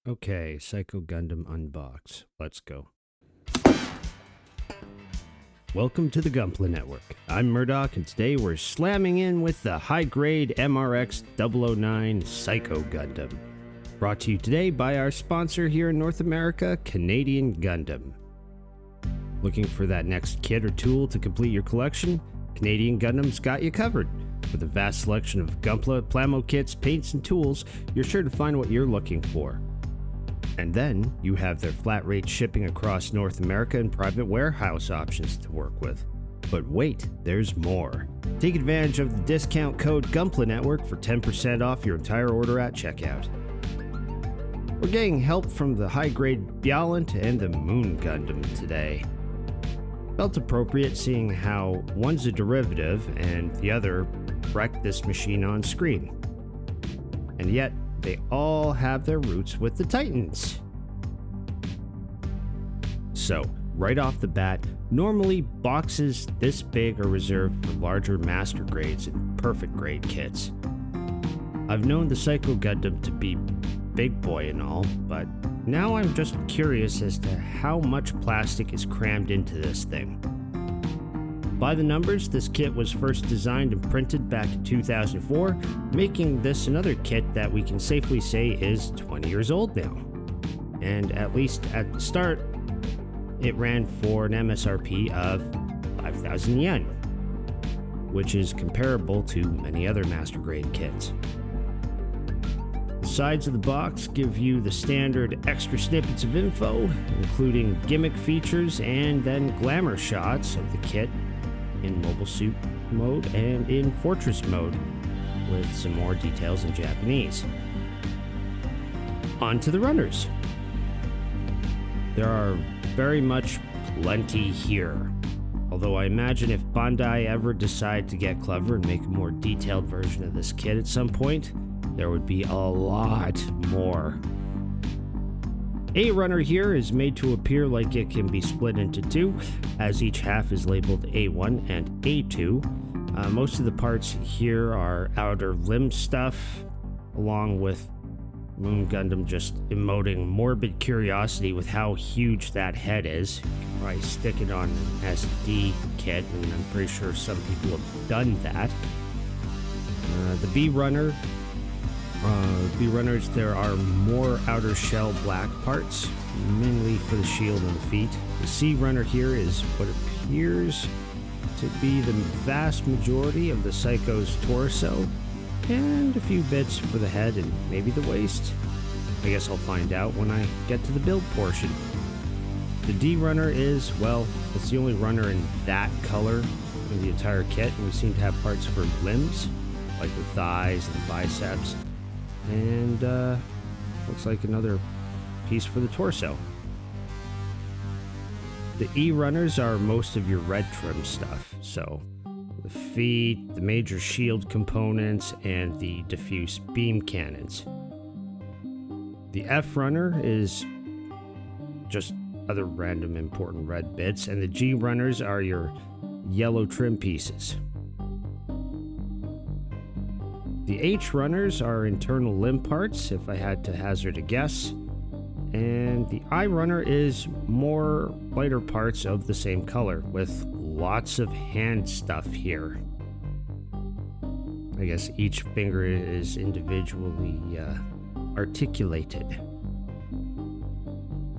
Okay, Psycho Gundam Unbox. Let's go. Welcome to the Gunpla Network. I'm Murdoch, and today we're slamming in with the high-grade MRX-009 Psycho Gundam. Brought to you today by our sponsor here in North America, Canadian Gundam. Looking for that next kit or tool to complete your collection? Canadian Gundam's got you covered. With a vast selection of Gunpla, Plamo kits, paints, and tools, you're sure to find what you're looking for. And then you have their flat rate shipping across North America and private warehouse options to work with. But wait, there's more. Take advantage of the discount code Gunpla Network for 10% off your entire order at checkout. We're getting help from the high-grade Byalant and the Moon Gundam today. Felt appropriate seeing how one's a derivative and the other wrecked this machine on screen. And yet, they all have their roots with the Titans. So, right off the bat, normally boxes this big are reserved for larger master grades and perfect grade kits. I've known the Psycho Gundam to be big boy and all, but now I'm just curious as to how much plastic is crammed into this thing. By the numbers, this kit was first designed and printed back in 2004, making this another kit that we can safely say is 20 years old now. And at least at the start, it ran for an MSRP of 5,000 yen, which is comparable to many other master grade kits. The sides of the box give you the standard extra snippets of info, including gimmick features and then glamour shots of the kit in Mobile Suit mode and in Fortress mode, with some more details in Japanese. On to the runners. There are very much plenty here, although I imagine if Bandai ever decide to get clever and make a more detailed version of this kit at some point, there would be a lot more. A runner here is made to appear like it can be split into two, as each half is labeled A1 and A2. Most of the parts here are outer limb stuff, along with Moon Gundam just emoting morbid curiosity with how huge that head is. You can probably stick it on an SD kit, and I'm pretty sure some people have done that. The B runner. B-runners, there are more outer shell black parts, mainly for the shield and the feet. The C-runner here is what appears to be the vast majority of the Psycho's torso, and a few bits for the head and maybe the waist. I guess I'll find out when I get to the build portion. The D-runner is, well, it's the only runner in that color in the entire kit, and we seem to have parts for limbs, like the thighs and the biceps. And looks like another piece for the torso. The E-runners are most of your red trim stuff, so the feet, the major shield components, and the diffuse beam cannons. The F-runner is just other random important red bits, and the G-runners are your yellow trim pieces. The H-runners are internal limb parts, if I had to hazard a guess, and the I-runner is more lighter parts of the same color, with lots of hand stuff here. I guess each finger is individually articulated.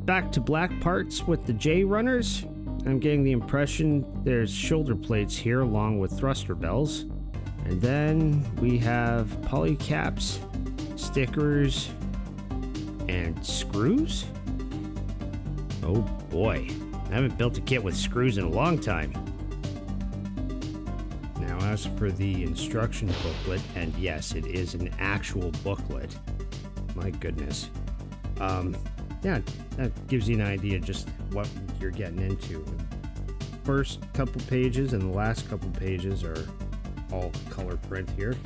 Back to black parts with the J-runners. I'm getting the impression there's shoulder plates here along with thruster bells. And then we have polycaps, stickers, and screws? Oh boy, I haven't built a kit with screws in a long time. Now as for the instruction booklet, and yes, it is an actual booklet. My goodness. Yeah, that gives you an idea just what you're getting into. First couple pages and the last couple pages are all color print here.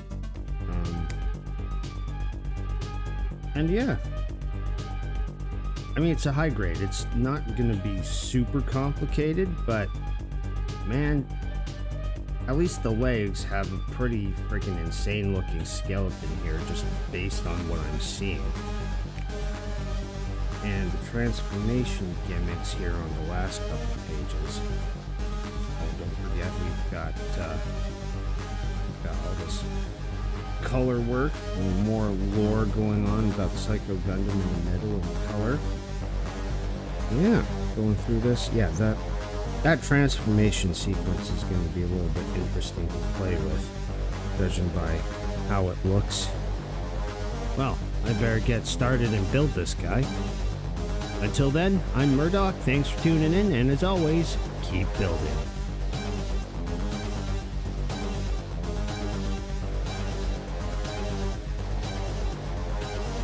And yeah, I mean, it's a high grade. It's not gonna be super complicated, but man, at least the legs have a pretty freaking insane looking skeleton here, just based on what I'm seeing. transformation gimmicks here on the last couple pages. Don't forget, we've got all this color work and more lore going on about Psycho Gundam in the middle of the color. Yeah, going through this. Yeah, that transformation sequence is going to be a little bit interesting to play with, judging by how it looks. Well, I better get started and build this guy. Until then, I'm Murdoch. Thanks for tuning in, and as always, keep building.